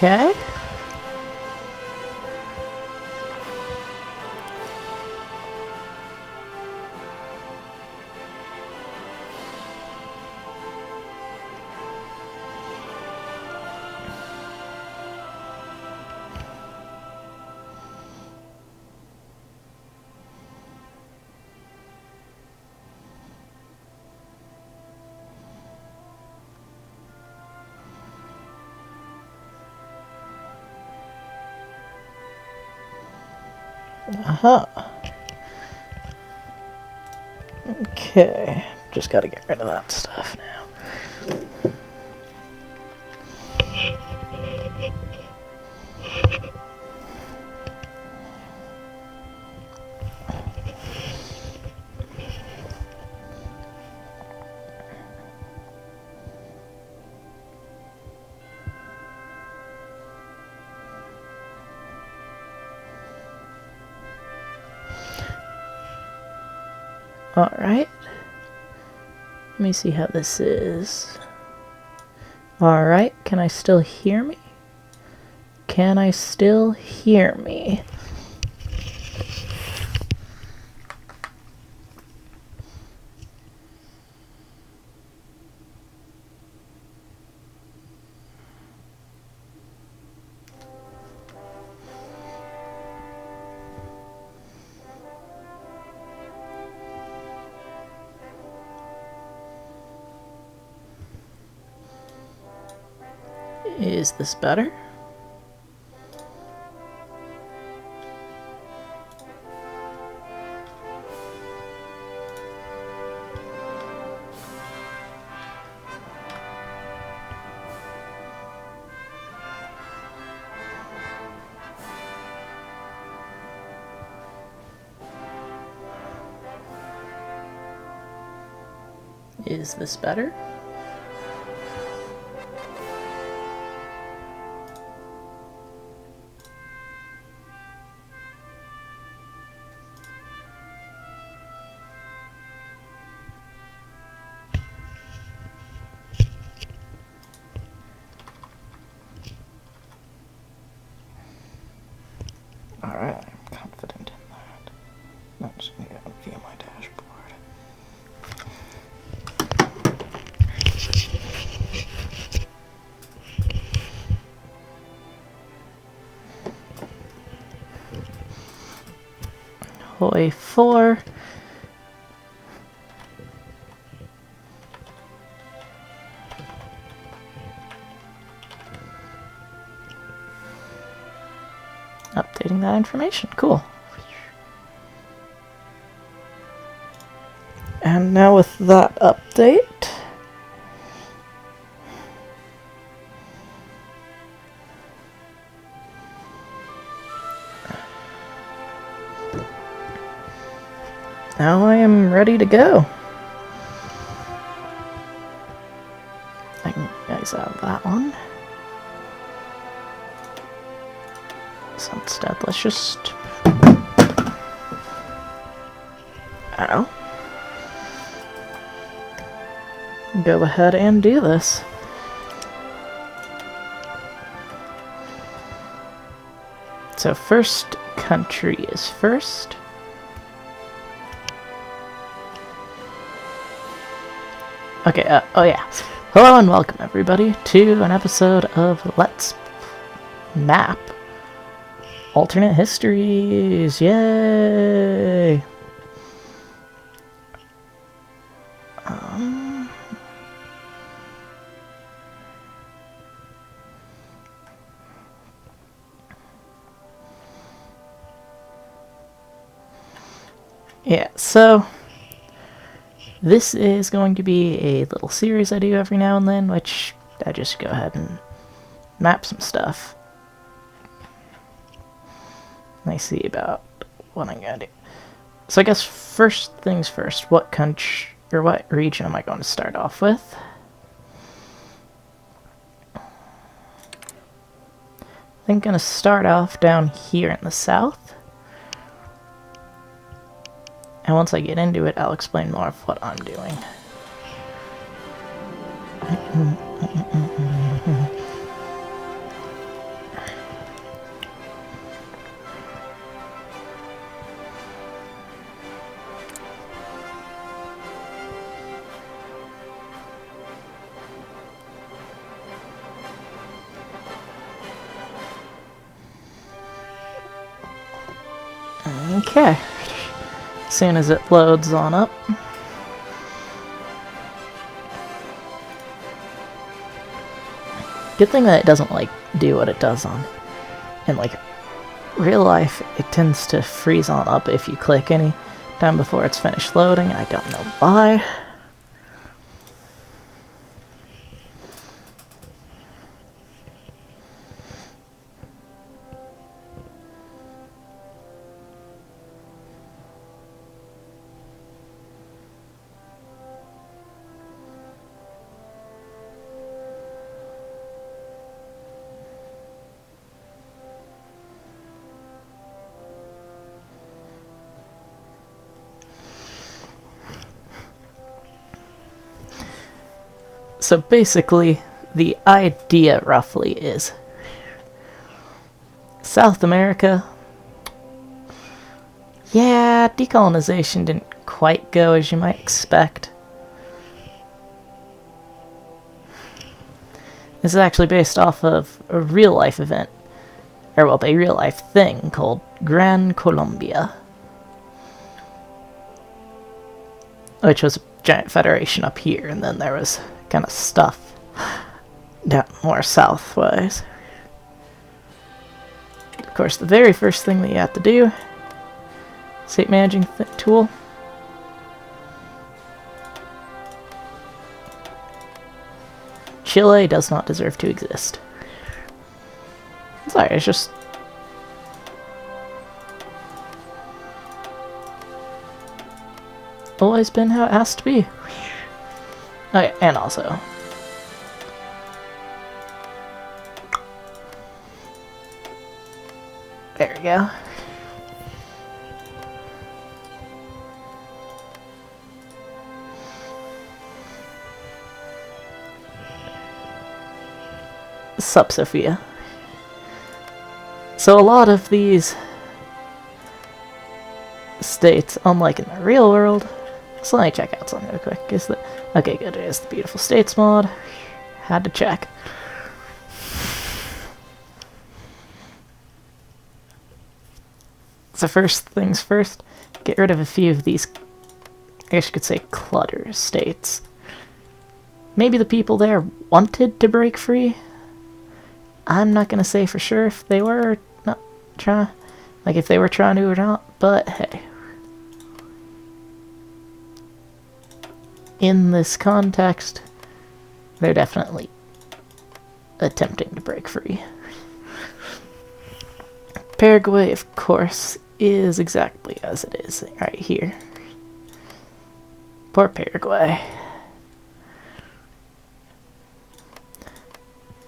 Okay. Uh-huh. Okay. Just gotta get rid of that stuff now. Alright. Let me see how this is. Alright, can I still hear me? Can I still hear me? Is this better? Is this better? Alright, I'm confident in that. I'm just going to go view my dashboard. Hoi4. Updating that information. Cool. And now with that update, now I am ready to go. I can guys out that one. So instead, let's just... Ow. Go ahead and do this. So first country is first. Okay, oh yeah. Hello and welcome everybody to an episode of Let's Map Alternate Histories. Yay! Yeah, so this is going to be a little series I do every now and then, which I just go ahead and map some stuff. I see about what I'm gonna do. So I guess first things first, what country or what region am I going to start off with? I think I'm gonna start off down here in the south. And once I get into it, I'll explain more of what I'm doing. Okay. As soon as it loads on up. Good thing that it doesn't, like, do what it does on... in, like, real life, it tends to freeze on up if you click any time before it's finished loading. I don't know why. So basically, the idea roughly is South America, yeah, decolonization didn't quite go as you might expect. This is actually based off of a real-life event, or well, a real-life thing called Gran Colombia, which was a giant federation up here, and then there was kind of stuff down more southwise. Of course, the very first thing that you have to do, state managing tool. Chile does not deserve to exist. Sorry, it's just... always been how it has to be. Okay, and also... there we go. Sup, Sophia. So a lot of these states, unlike in the real world... so let me check out something real quick. Is that... okay, good. It is the Beautiful States mod. Had to check. So first things first, get rid of a few of these, I guess you could say, clutter states. Maybe the people there wanted to break free. I'm not gonna say for sure if they were not trying, like if they were trying to or not, but hey. In this context, they're definitely attempting to break free. Paraguay, of course, is exactly as it is right here. Poor Paraguay.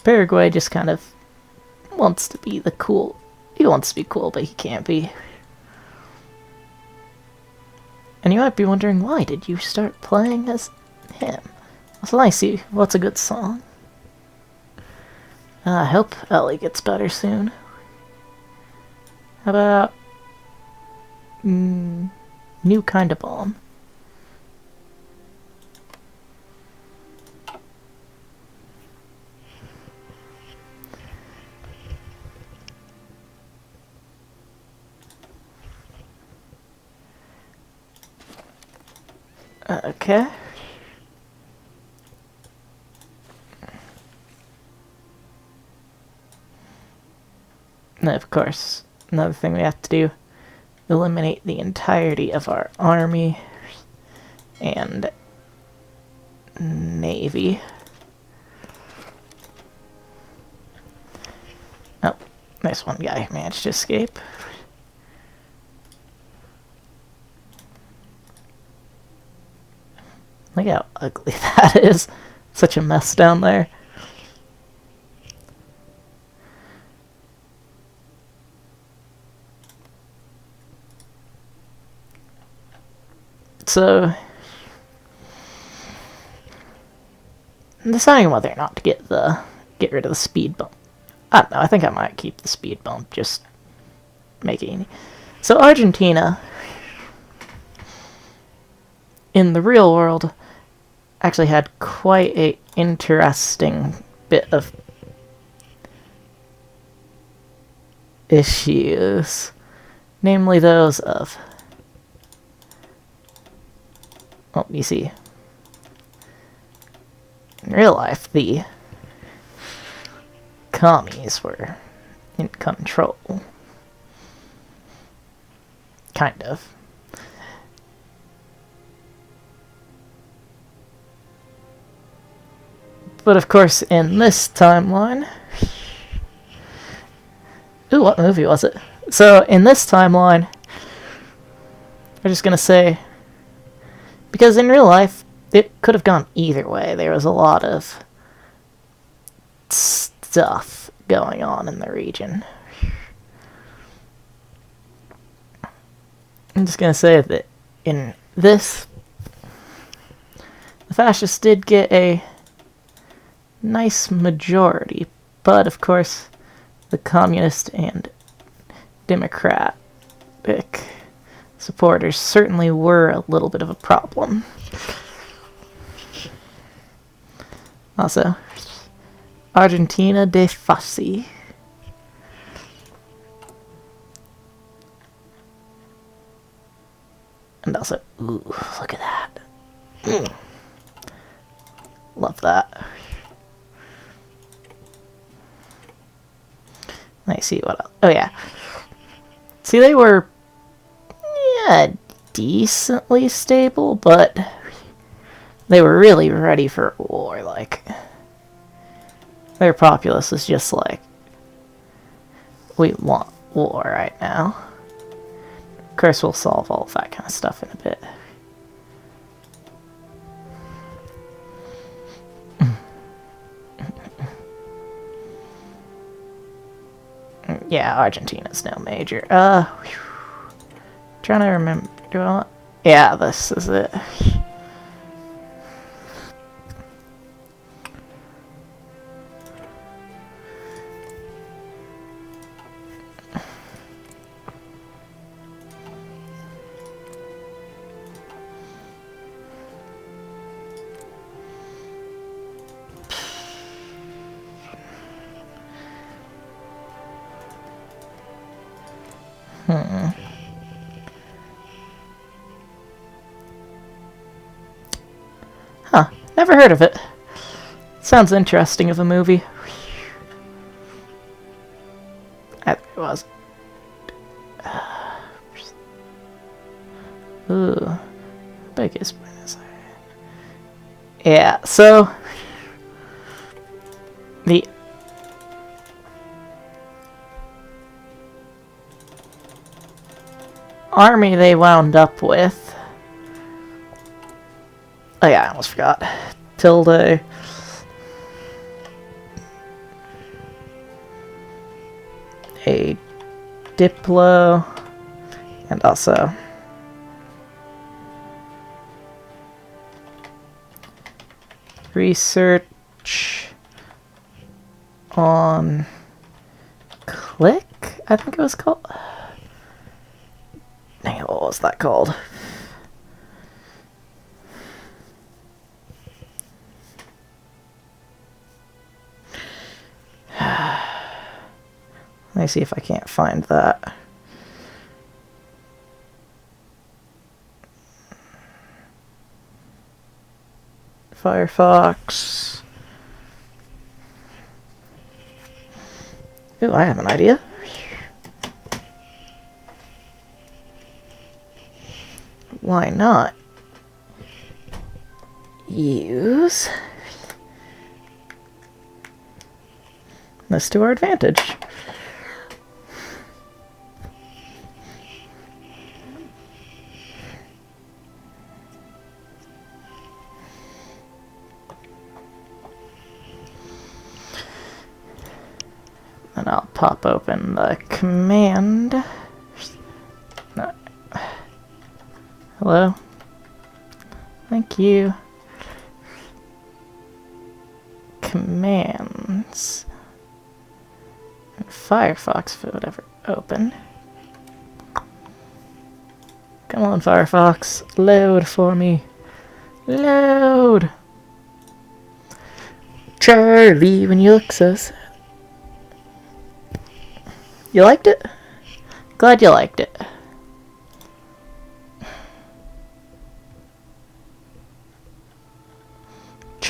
Paraguay just kind of wants to be the cool... he wants to be cool, but he can't be. And you might be wondering, why did you start playing as him? So I see, what's a good song? I hope Ellie gets better soon. How about... New Kind of Bomb? Okay. And of course, another thing we have to do, eliminate the entirety of our army and navy. Oh, nice one guy managed to escape. Look how ugly that is. Such a mess down there. So, I'm deciding whether or not to get rid of the speed bump. I don't know, I think I might keep the speed bump, just make it. So Argentina, in the real world, actually had quite a interesting bit of issues namely those of, well, you see, in real life, the commies were in control. Kind of. But of course, in this timeline... Ooh, what movie was it? So, in this timeline, we're just gonna say... Because in real life, it could have gone either way. There was a lot of stuff going on in the region. I'm just gonna say that in this, the fascists did get a nice majority, but of course the communist and democratic supporters certainly were a little bit of a problem. Also, Argentina de Fasci. And also, ooh, look at that. Love that. Let me see what else. Oh, yeah. See, they were, yeah, decently stable, but they were really ready for war. Like, their populace was just like, we want war right now. Of course, we'll solve all of that kind of stuff in a bit. Yeah, Argentina's no major. Trying to remember. Do I want? Yeah, this is it. Huh. Never heard of it. Sounds interesting of a movie. I think it was. Ooh. Big is Buenos Aires. Yeah, so the army they wound up with. Oh yeah, I almost forgot. Tilde. A Diplo. And also research on Click, I think it was called. Dang it, what was that called? Let me see if I can't find that. Firefox. Ooh, I have an idea. Why not use this to our advantage? And I'll pop open the command. No. Hello? Thank you. Commands. And Firefox, if it would ever open. Come on, Firefox. Load for me. Load! Charlie, when you look so sad. You liked it? Glad you liked it.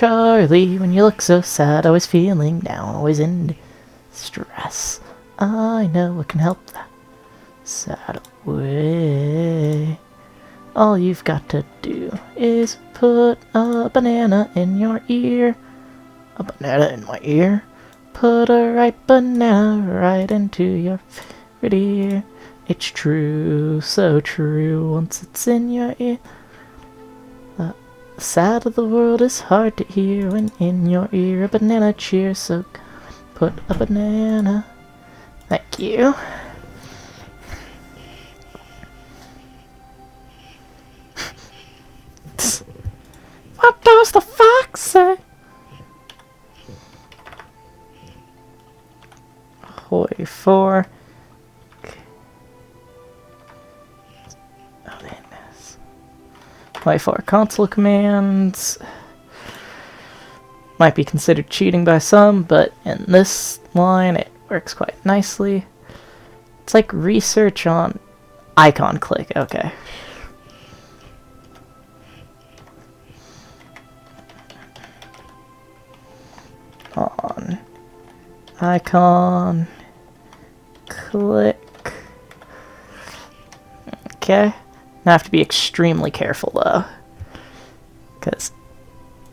Charlie, when you look so sad, always feeling down, always in stress. I know it can help that sad away. All you've got to do is put a banana in your ear. A banana in my ear? Put a ripe banana right into your favorite ear. It's true, so true, once it's in your ear. The sad of the world is hard to hear when in your ear a banana cheers, so put a banana. Thank you. What does the fox say? Hoi4. Oh, goodness. Hoi4 console commands. Might be considered cheating by some, but in this line it works quite nicely. It's like research on icon click. Okay. On icon click. Okay. Now I have to be extremely careful though, because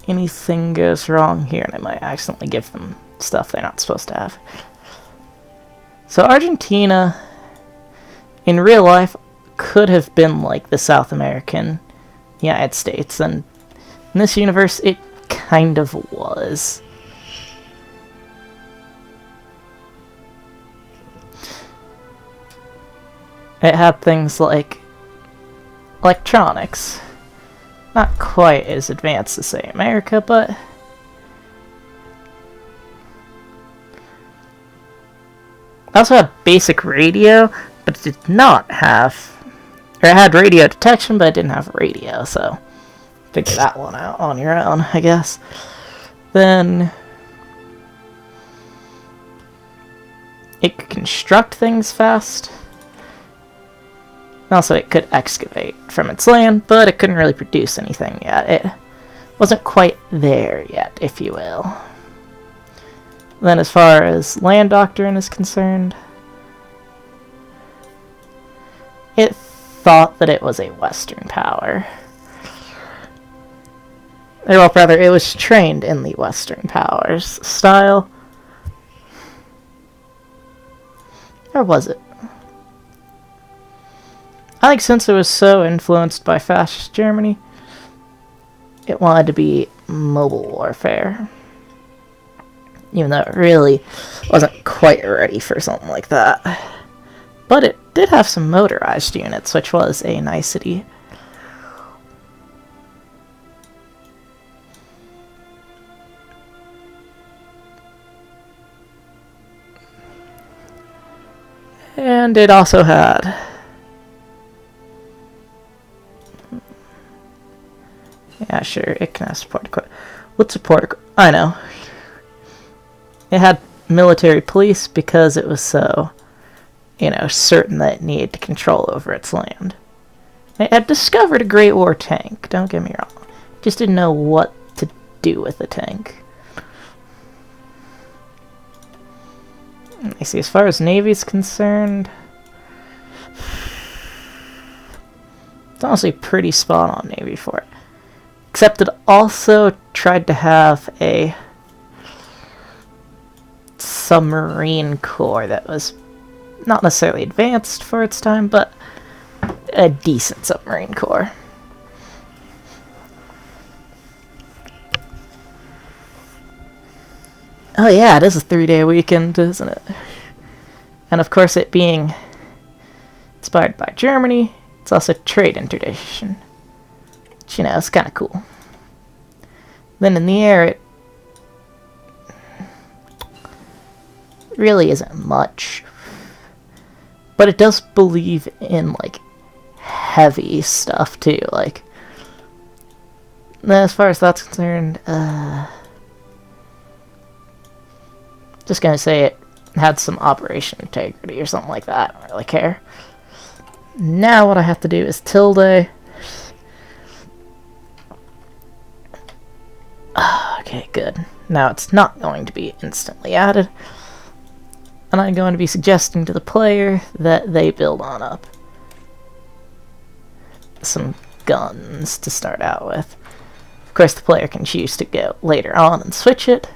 anything goes wrong here and I might accidentally give them stuff they're not supposed to have. So Argentina in real life could have been like the South American United States, and in this universe it kind of was. It had things like electronics. Not quite as advanced as, say, America, but it also had basic radio, but it did not have, or it had radio detection, but it didn't have radio, so figure that one out on your own, I guess. Then it could construct things fast. Also, it could excavate from its land, but it couldn't really produce anything yet. It wasn't quite there yet, if you will. Then as far as land doctrine is concerned, it thought that it was a Western power. Or, well, rather, it was trained in the Western powers style. Or was it? I think since it was so influenced by fascist Germany, it wanted to be mobile warfare. Even though it really wasn't quite ready for something like that. But it did have some motorized units, which was a nicety. And it also had... Yeah, sure, it can have support equipment. What support? I know. It had military police because it was so, certain that it needed to control over its land. It had discovered a Great War tank, don't get me wrong. Just didn't know what to do with the tank. I see, as far as Navy's concerned, it's honestly pretty spot on Navy for it. Except it also tried to have a submarine corps that was not necessarily advanced for its time, but a decent submarine corps. Oh yeah, it is a 3-day weekend, isn't it? And of course, it being inspired by Germany, it's also trade interdiction. Which, it's kind of cool. Then in the air, it really isn't much. But it does believe in, heavy stuff, too. As far as that's concerned, just gonna say it had some operation integrity or something like that. I don't really care. Now what I have to do is tilde. Okay. Okay, good. Now it's not going to be instantly added. And I'm going to be suggesting to the player that they build on up some guns to start out with. Of course, the player can choose to go later on and switch it,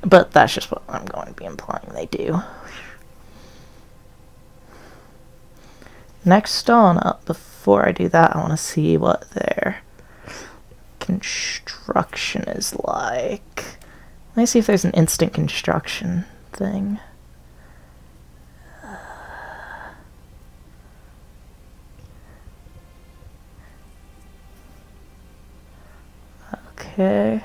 but that's just what I'm going to be implying they do. Next on up, before I do that, I want to see what their construction is like. Let me see if there's an instant construction thing. Okay.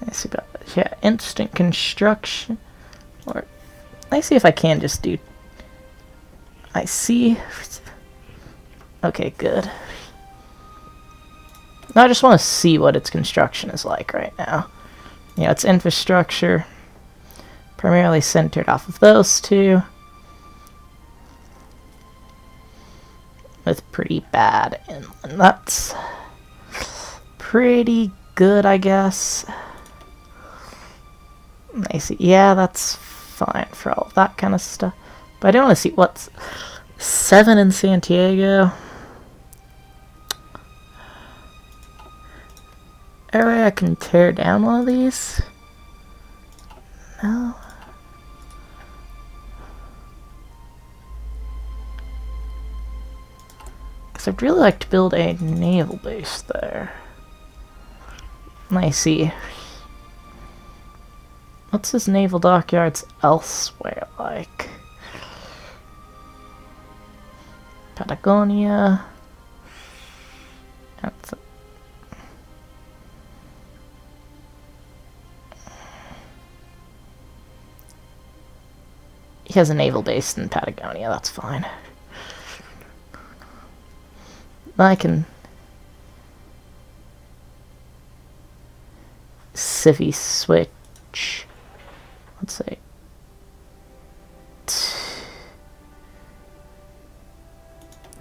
Let's see about that. Yeah, instant construction. Or let's see if I can just do. I see. Okay, good. Now I just want to see what its construction is like right now. You know, its infrastructure primarily centered off of those two, with pretty bad inland. That's pretty good, I guess. I see. Yeah, that's fine for all of that kind of stuff. But I don't want to see what's 7 in Santiago. Any way I can tear down one of these? No. Because I'd really like to build a naval base there. I see. What's his naval dockyards elsewhere like? Patagonia. That's he has a naval base in Patagonia, that's fine. I can civvy switch. Let's say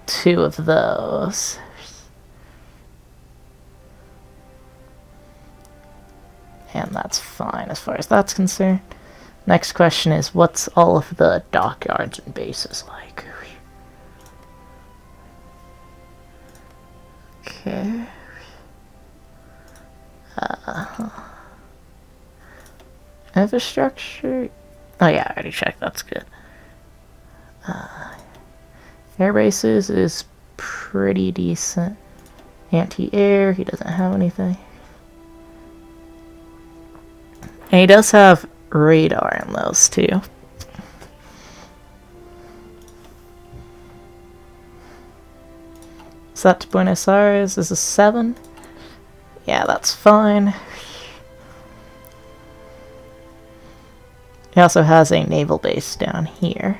2 of those. And that's fine as far as that's concerned. Next question is, what's all of the dockyards and bases like? Okay. Infrastructure? Oh yeah, I already checked, that's good. Air bases is pretty decent. Anti-air, he doesn't have anything. And he does have radar in those too. Is that to Buenos Aires? Is a 7? Yeah, that's fine. He also has a naval base down here.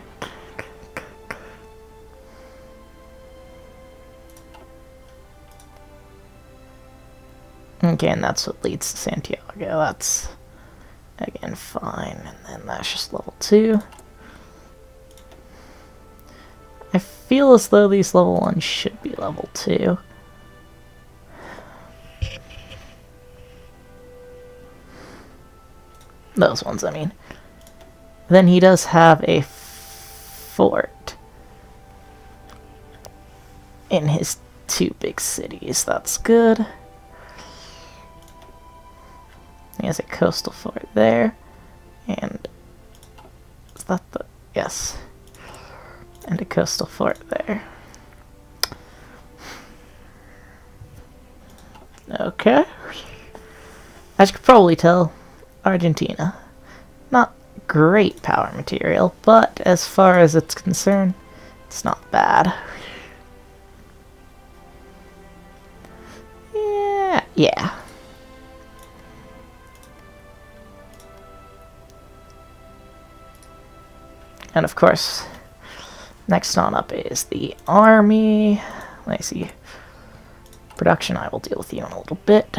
Okay, and that's what leads to Santiago. That's, again, fine. And then that's just level 2. I feel as though these level 1s should be level 2. Those ones, I mean. Then he does have a fort in his 2 big cities. That's good. He has a coastal fort there. And is that the... Yes. And a coastal fort there. Okay. As you could probably tell, Argentina. Not great power material, but as far as it's concerned, it's not bad. Yeah. And of course, next on up is the army. Let's see. Production, I will deal with you in a little bit.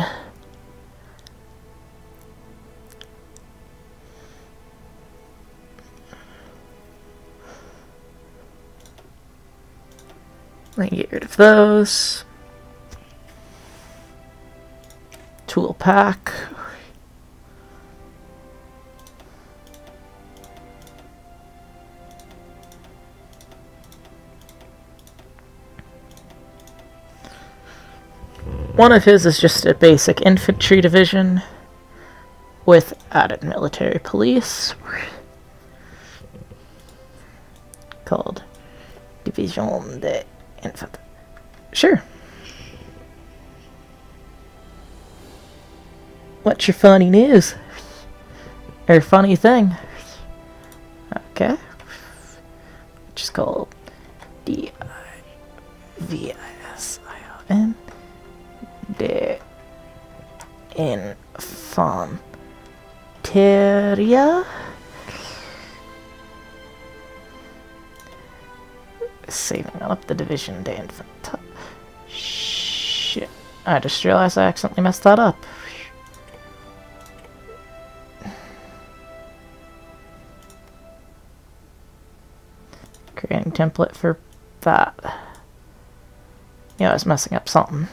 Get rid of those. Tool pack. One of his is just a basic infantry division with added military police called Division de Infantry. Sure. What's your funny news? Or funny thing? Okay. Which is called Division de Infanteria. Saving up the Division de Infanteria. Shit. I just realized I accidentally messed that up. Creating template for that. Yeah, I was messing up something.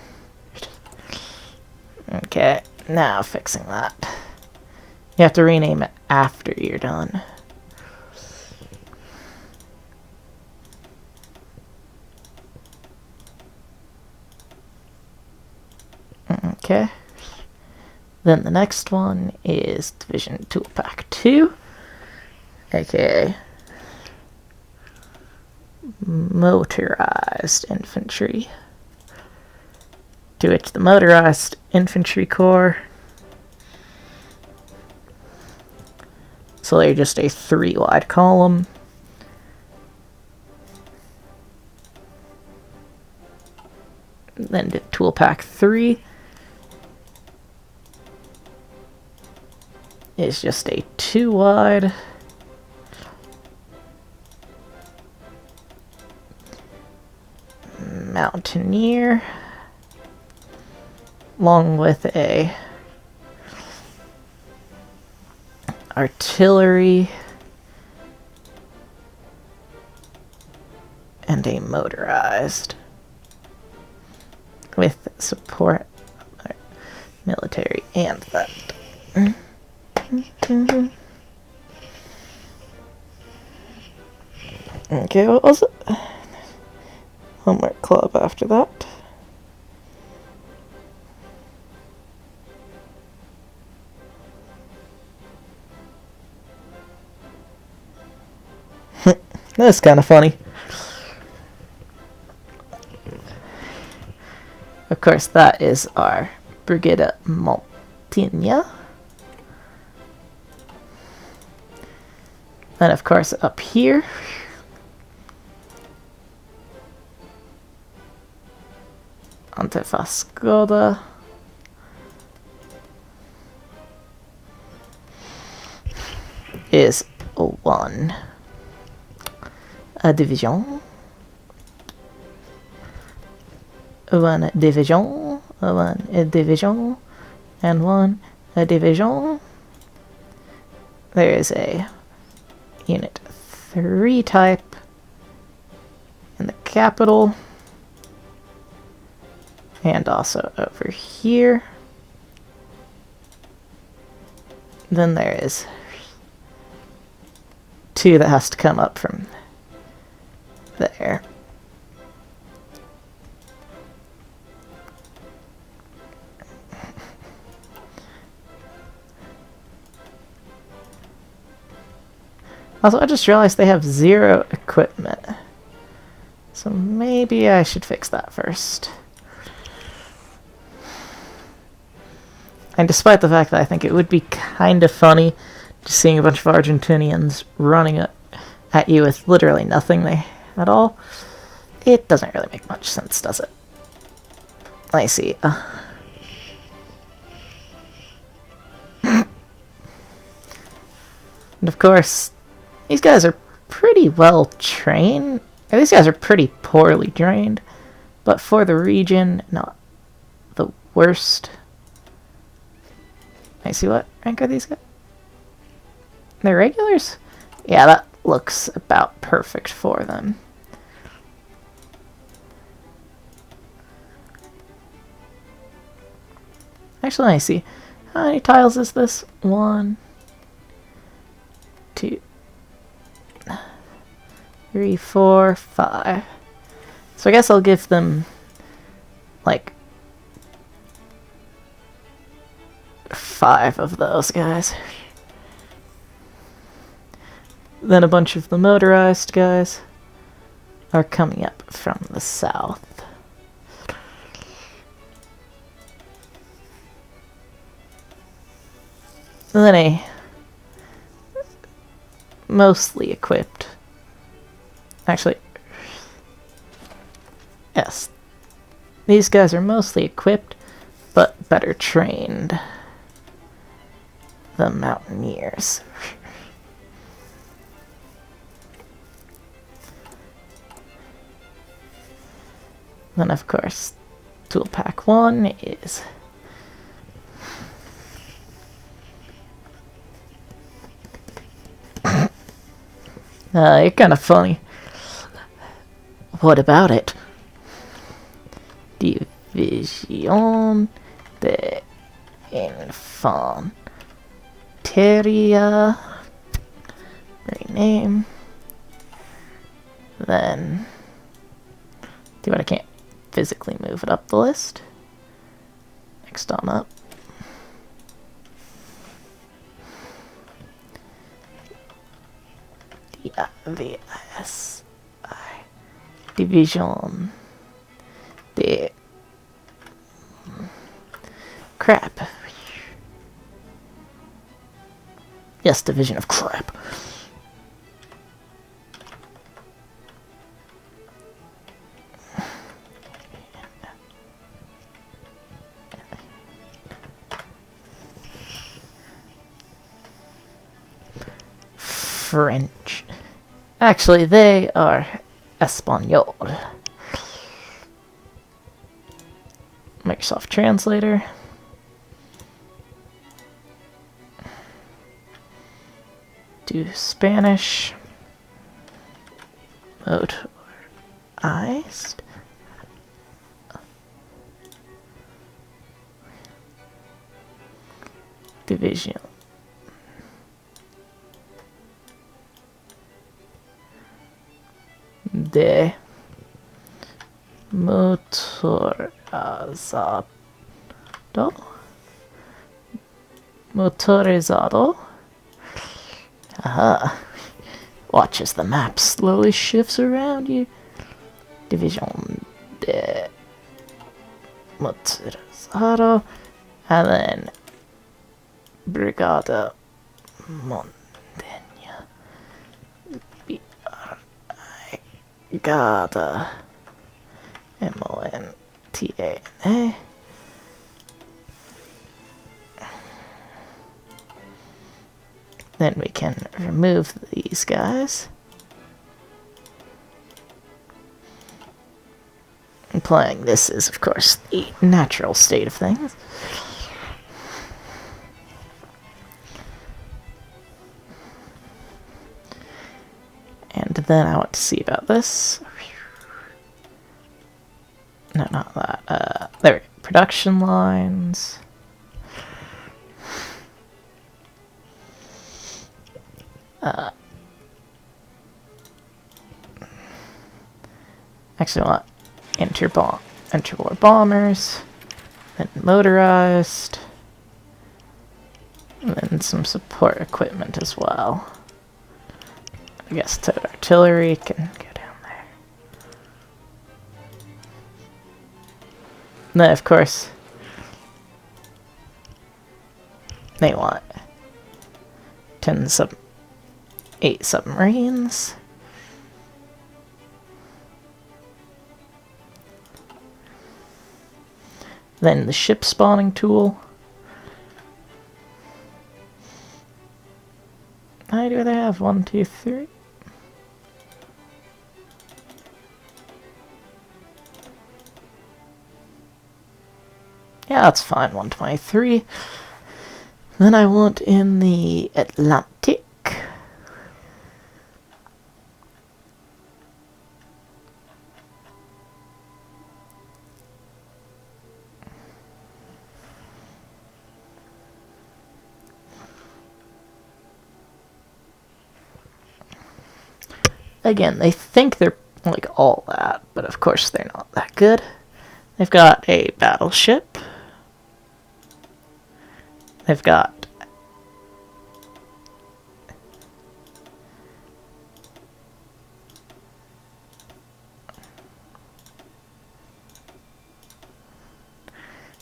Okay, now fixing that. You have to rename it after you're done. Okay. Then the next one is Division Tool Pack 2, aka Motorized Infantry. To which the Motorized Infantry Corps, so they're just a 3-wide column. Then the Tool Pack 3 is just a 2-wide. Mountaineer, along with a artillery and a motorized with support military and that. Okay, what was it? Homework club after that. That's kind of funny. Of course, that is our Brigada Maltinia. And of course, up here, Antefascoda. Is one division. One division. One division. And one division. There is a Unit 3 type in the capital. And also over here. Then there is 2 that has to come up from there. Also, I just realized they have 0 equipment. So maybe I should fix that first. And despite the fact that I think it would be kind of funny just seeing a bunch of Argentinians running at you with literally nothing at all, it doesn't really make much sense, does it? I see. And of course, these guys are pretty well trained. Or these guys are pretty poorly trained, but for the region, not the worst. I see, what rank are these guys? They're regulars? Yeah, that looks about perfect for them. Actually, I see. How many tiles is this? 1, 2, 3, 4, 5. So I guess I'll give them, like, 5 of those guys. Then a bunch of the motorized guys are coming up from the south. And then a mostly equipped. Actually, yes. These guys are mostly equipped, but better trained. The Mountaineers. Then, of course, tool pack 1 is you're kind of funny. What about it? Division de Infanteria. Rename. Then do what I can't physically move it up the list. Next on up. VSI Division de Crap. Yes, Division of Crap. French. Actually, they are Espanol. Microsoft Translator. Do Spanish. Motorized. Division. De motorizado. Motorizado. Aha. Watch as the map slowly shifts around you. Division de motorizado. And then Brigada Montaña. Brigada Montana. Then we can remove these guys. Implying this is, of course, the natural state of things. And then I want to see about this. No, not that. There we go. Production lines. Actually, I want interwar bombers, then motorized, and then some support equipment as well. I guess the artillery can go down there. And then, of course, they want 8 submarines. Then the ship spawning tool. How many do they have? 1, 2, 3. Yeah, that's fine. 123. Then I want in the Atlantic. again, they think they're like all that, but of course they're not that good. They've got a battleship. They've got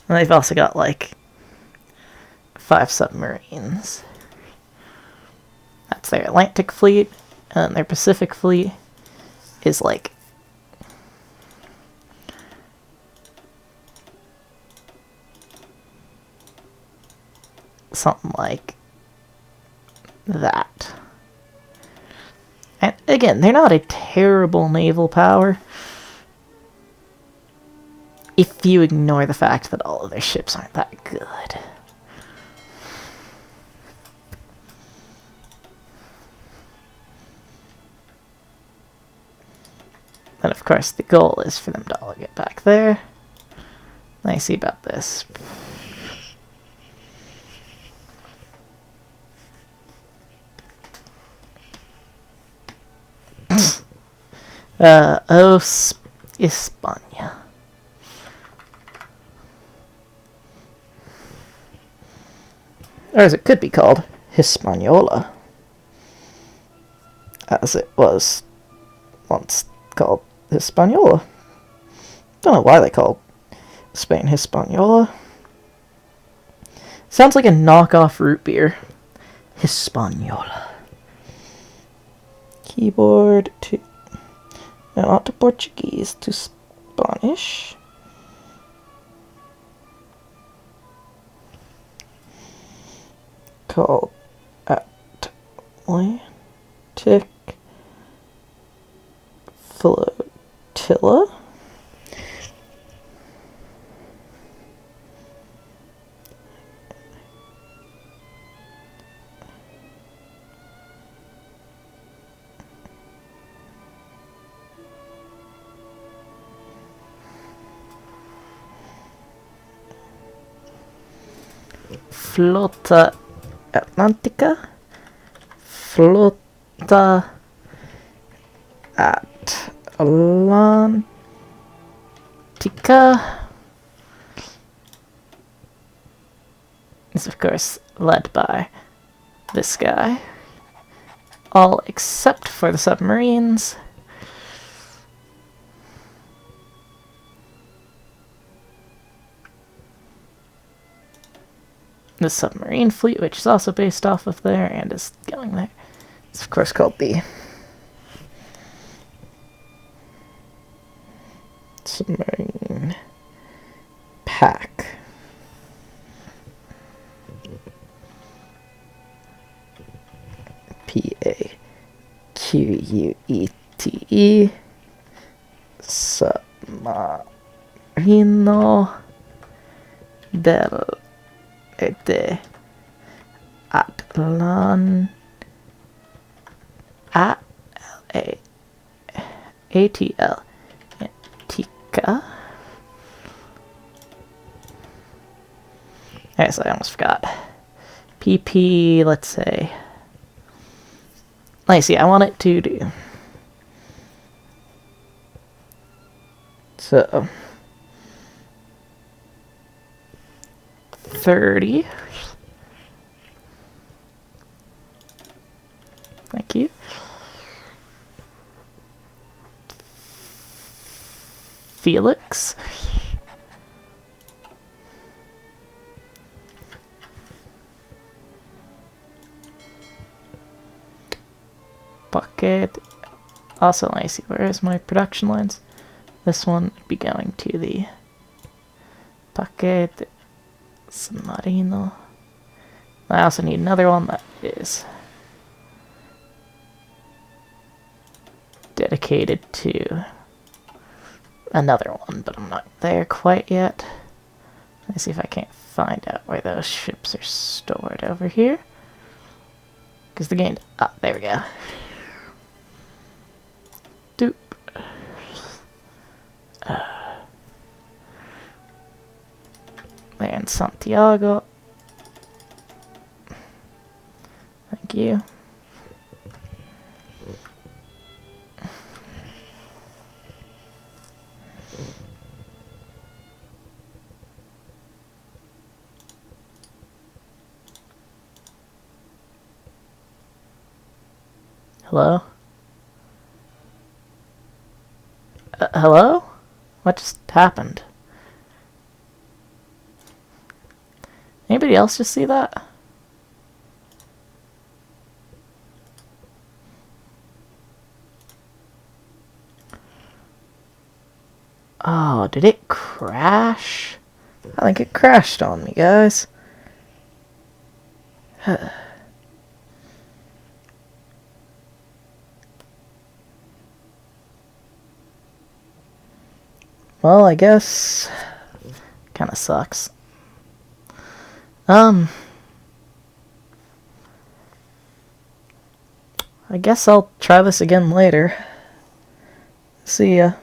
and they've also got like 5 submarines. That's their Atlantic fleet, and their Pacific fleet is like something like that. And again, they're not a terrible naval power if you ignore the fact that all of their ships aren't that good. And of course, the goal is for them to all get back there. I see about this. España. Or as it could be called, Hispaniola. As it was once called Hispaniola. Don't know why they called Spain Hispaniola. Sounds like a knockoff root beer. Hispaniola. Keyboard to... No, not to Portuguese, to Spanish. Called Atlantic Flotilla. Flota Atlantica. Flota Atlantica is of course led by this guy. All except for the submarines. The submarine fleet, which is also based off of there and is going there. It's of course called the Submarine Pack. P-A-Q-U-E-T-E Submarino del Ete Atlantica. Yes, I almost forgot. PP, let's say. Let's see, I want it to do. So 30. Thank you. Felix. Bucket. Also, let me see, where is my production lines? This one would be going to the Bucket Submarino. I also need another one that is dedicated to another one, but I'm not there quite yet. Let me see if I can't find out where those ships are stored over here. Because the game... Ah, there we go. Doop. There in Santiago. Thank you. Hello? Hello? What just happened? Anybody else just see that? Oh, did it crash? I think it crashed on me, guys. Well, I guess... Kinda sucks. I guess I'll try this again later. See ya.